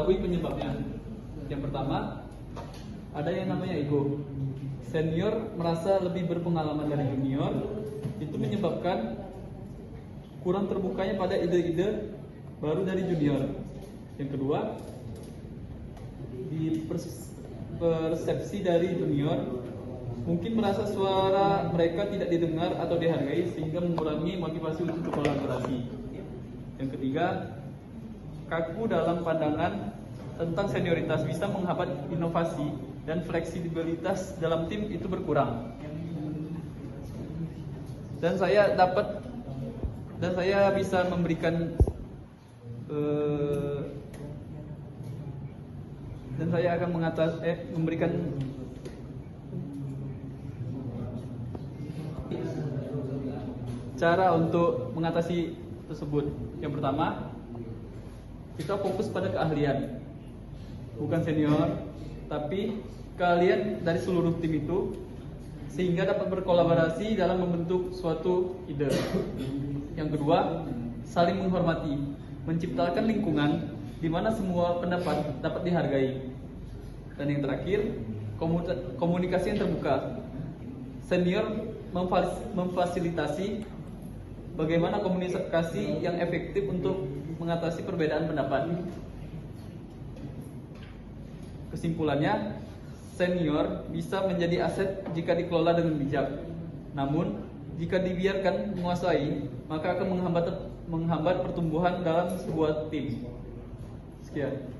mengetahui penyebabnya. Yang pertama, ada yang namanya ego. Senior merasa lebih berpengalaman dari junior, itu menyebabkan kurang terbukanya pada ide-ide baru dari junior. Yang kedua, di persepsi dari junior mungkin merasa suara mereka tidak didengar atau dihargai sehingga mengurangi motivasi untuk berkolaborasi. Yang ketiga, kaku dalam pandangan tentang senioritas bisa menghambat inovasi dan fleksibilitas dalam tim itu berkurang. Dan saya bisa memberikan dan saya akan memberikan cara untuk mengatasi tersebut. Yang pertama, kita fokus pada keahlian, bukan senior, tapi keahlian dari seluruh tim itu, sehingga dapat berkolaborasi dalam membentuk suatu ide. Yang kedua, saling menghormati, menciptakan lingkungan di mana semua pendapat dapat dihargai. Dan yang terakhir, komunikasi yang terbuka. Senior memfasilitasi bagaimana komunikasi yang efektif untuk mengatasi perbedaan pendapat. Kesimpulannya, senior bisa menjadi aset jika dikelola dengan bijak. Namun, jika dibiarkan menguasai, maka akan menghambat pertumbuhan dalam sebuah tim. Sekian.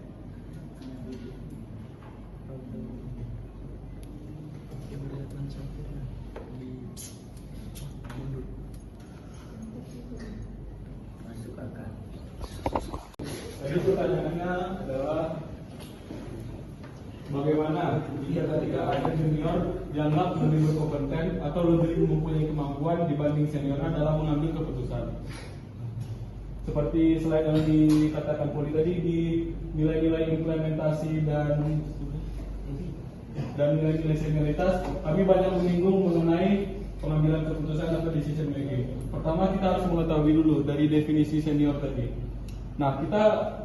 Jadi pertanyaannya adalah bagaimana jika ketika ada junior dianggap lebih berkompeten atau lebih mempunyai kemampuan dibanding seniornya dalam mengambil keputusan. Seperti slide yang dikatakan Poli tadi, di nilai-nilai implementasi dan nilai-nilai senioritas, kami banyak menyinggung mengenai pengambilan keputusan atau decision making. Pertama, kita harus mengetahui dulu dari definisi senior tadi. Nah, kita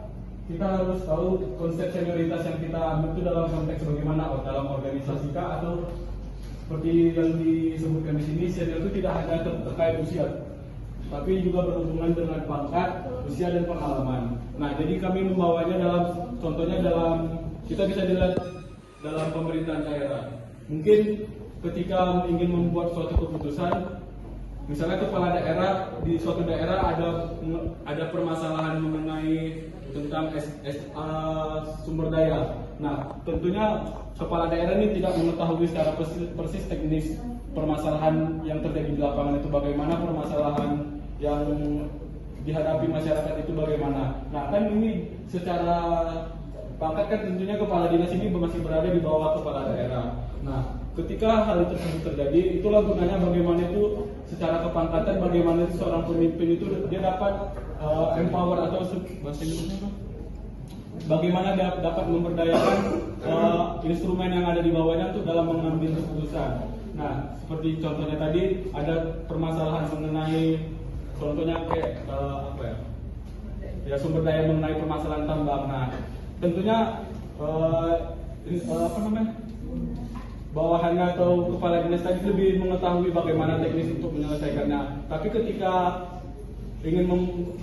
harus tahu konsep senioritas yang kita ambil itu dalam konteks bagaimana, dalam organisasi kah, atau seperti yang disebutkan di sini, senior itu tidak hanya terkait usia, tapi juga berhubungan dengan pangkat, usia, dan pengalaman. Nah, jadi kami membawanya kita bisa dilihat dalam pemerintahan daerah. Mungkin ketika ingin membuat suatu keputusan, misalnya kepala daerah di suatu daerah ada permasalahan mengenai tentang sumber daya. Nah, tentunya kepala daerah ini tidak mengetahui secara persis teknis permasalahan yang terjadi di lapangan itu bagaimana, permasalahan yang dihadapi masyarakat itu bagaimana. Nah, kan ini secara pangkat kan tentunya kepala dinas ini masih berada di bawah kepala daerah. Nah, ketika hal tersebut terjadi, itulah gunanya bagaimana itu secara kepangkatan, bagaimana itu seorang pemimpin itu dia dapat empower atau bagaimana dia dapat memberdayakan instrumen yang ada di bawahnya untuk dalam mengambil keputusan. Nah, seperti contohnya tadi ada permasalahan mengenai contohnya kayak sumber daya mengenai permasalahan tambang. Nah, tentunya bawahannya atau kepala dinas tadi lebih mengetahui bagaimana teknis untuk menyelesaikannya. Tapi ketika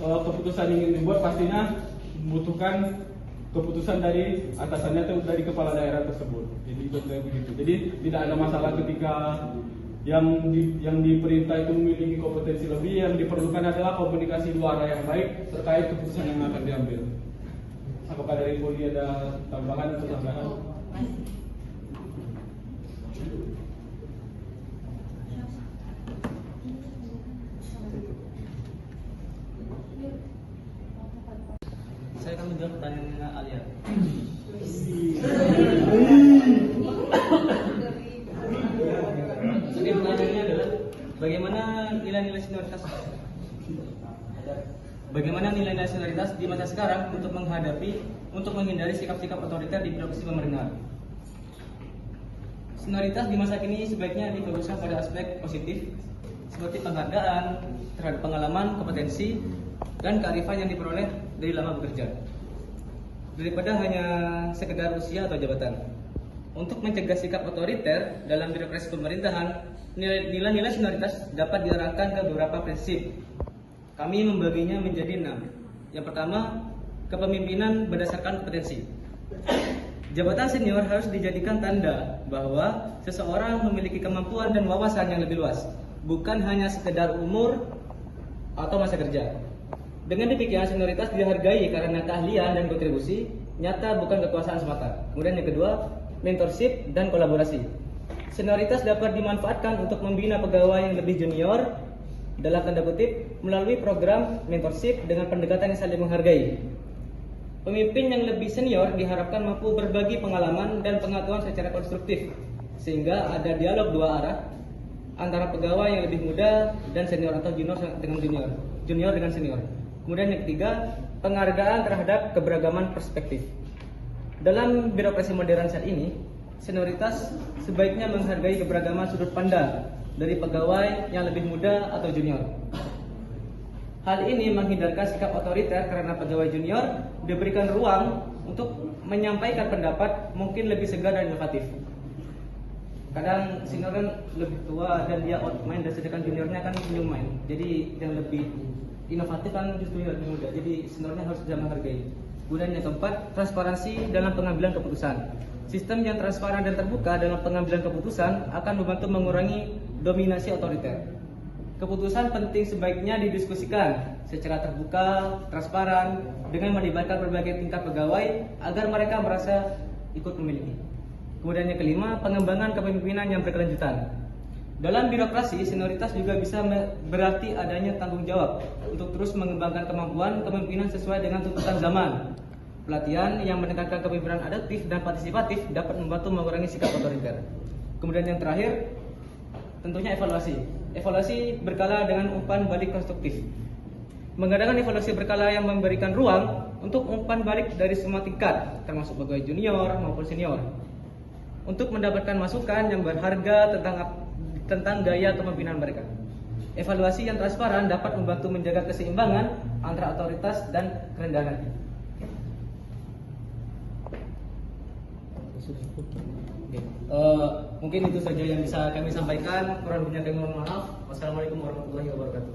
keputusan ingin dibuat, pastinya membutuhkan keputusan dari atasannya atau dari kepala daerah tersebut. Jadi begitu. Jadi tidak ada masalah ketika yang diperintah itu memiliki kompetensi lebih. Yang diperlukan adalah komunikasi dua arah yang baik terkait keputusan yang akan diambil. Apakah dari Poli ada tambahan atau tambahan? Saya akan menjawab pertanyaannya Alia. Jadi pertanyaannya adalah bagaimana nilai-nilai senioritas di masa sekarang untuk menghindari sikap-sikap otoriter di birokrasi pemerintah. Senioritas di masa kini sebaiknya difokuskan pada aspek positif seperti penghargaan terhadap pengalaman, kompetensi, dan kearifan yang diperoleh dari lama bekerja. daripada hanya sekedar usia atau jabatan. Untuk mencegah sikap otoriter dalam birokrasi pemerintahan, nilai-nilai senioritas dapat diarahkan ke beberapa prinsip. Kami membaginya menjadi 6. Yang pertama, kepemimpinan berdasarkan kompetensi. Jabatan senior harus dijadikan tanda bahwa seseorang memiliki kemampuan dan wawasan yang lebih luas, bukan hanya sekedar umur atau masa kerja. Dengan demikian, senioritas dihargai karena keahlian dan kontribusi nyata, bukan kekuasaan semata. Kemudian yang kedua, mentorship dan kolaborasi. Senioritas dapat dimanfaatkan untuk membina pegawai yang lebih junior dalam tanda kutip melalui program mentorship dengan pendekatan yang saling menghargai. Pemimpin yang lebih senior diharapkan mampu berbagi pengalaman dan pengetahuan secara konstruktif, sehingga ada dialog dua arah antara pegawai yang lebih muda dan senior atau junior dengan junior dengan senior. Kemudian yang ketiga, penghargaan terhadap keberagaman perspektif. Dalam birokrasi modern saat ini, senioritas sebaiknya menghargai keberagaman sudut pandang dari pegawai yang lebih muda atau junior. Hal ini menghindarkan sikap otoriter karena pegawai junior diberikan ruang untuk menyampaikan pendapat mungkin lebih segar dan inovatif. Kadang senior kan lebih tua dan dia outmind, dan sedangkan juniornya kan new mind. Jadi yang lebih inovatif kan justru yang lebih muda. Jadi seniornya harus bisa menghargai. Kemudian yang keempat, transparansi dalam pengambilan keputusan. Sistem yang transparan dan terbuka dalam pengambilan keputusan akan membantu mengurangi dominasi otoriter. Keputusan penting sebaiknya didiskusikan secara terbuka, transparan, dengan melibatkan berbagai tingkat pegawai agar mereka merasa ikut memiliki. Kemudian yang kelima, pengembangan kepemimpinan yang berkelanjutan. Dalam birokrasi, senioritas juga bisa berarti adanya tanggung jawab untuk terus mengembangkan kemampuan kepemimpinan sesuai dengan tuntutan zaman. Pelatihan yang menekankan kepemimpinan adaptif dan partisipatif dapat membantu mengurangi sikap otoriter. Kemudian yang terakhir, tentunya evaluasi. Evaluasi berkala dengan umpan balik konstruktif. Mengadakan evaluasi berkala yang memberikan ruang untuk umpan balik dari semua tingkat, termasuk pegawai junior maupun senior, untuk mendapatkan masukan yang berharga tentang gaya kepemimpinan mereka. Evaluasi yang transparan dapat membantu menjaga keseimbangan antara otoritas dan kerendahan hati. Mungkin itu saja yang bisa kami sampaikan. Kurang lebihnya kami mohon maaf. Wassalamualaikum warahmatullahi wabarakatuh.